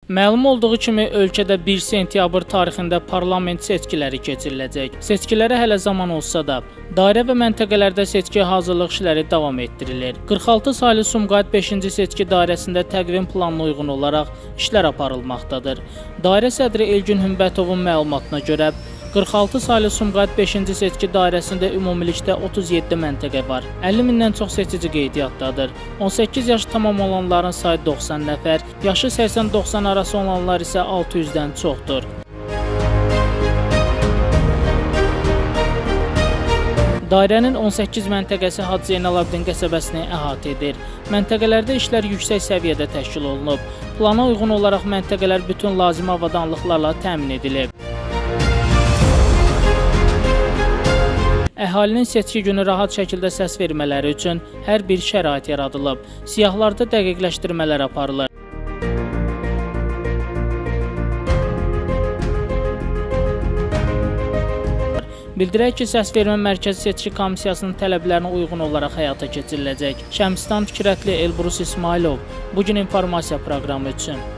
Məlum olduğu kimi, ölkədə 1 sentyabr tarixində parlament seçkiləri keçiriləcək. Seçkilərə hələ zaman olsa da, dairə və məntəqələrdə seçki hazırlıq işləri davam etdirilir. 46 saylı Sumqayıt 5-ci seçki dairəsində təqvim planına uyğun olaraq işlər aparılmaqdadır. Dairə sədri Elgün Hümbətovun məlumatına görə, 46 saylı Sumqayıt 5-ci seçki dairəsində ümumilikdə 37 məntəqə var. 50 mindən çox seçici qeydiyyatdadır. 18 yaş tamam olanların sayı 90 nəfər, yaşı 80-90 arası olanlar isə 600-dən çoxdur. Dairənin 18 məntəqəsi Hacı Zeynalabdin qəsəbəsini əhatə edir. Məntəqələrdə işlər yüksək səviyyədə təşkil olunub. Plana uyğun olaraq məntəqələr bütün lazımi avadanlıqlarla təmin edilib. Əhalinin seçki günü rahat şəkildə səs vermələri üçün hər bir şərait yaradılıb. Siyahılarda dəqiqləşdirmələr aparılır. Bildirək ki, səsvermə mərkəzi seçki komissiyasının tələblərinə uyğun olaraq həyata keçiriləcək. Şəmstan Fikrətli, Elbrus İsmailov, Bugün informasiya proqramı üçün.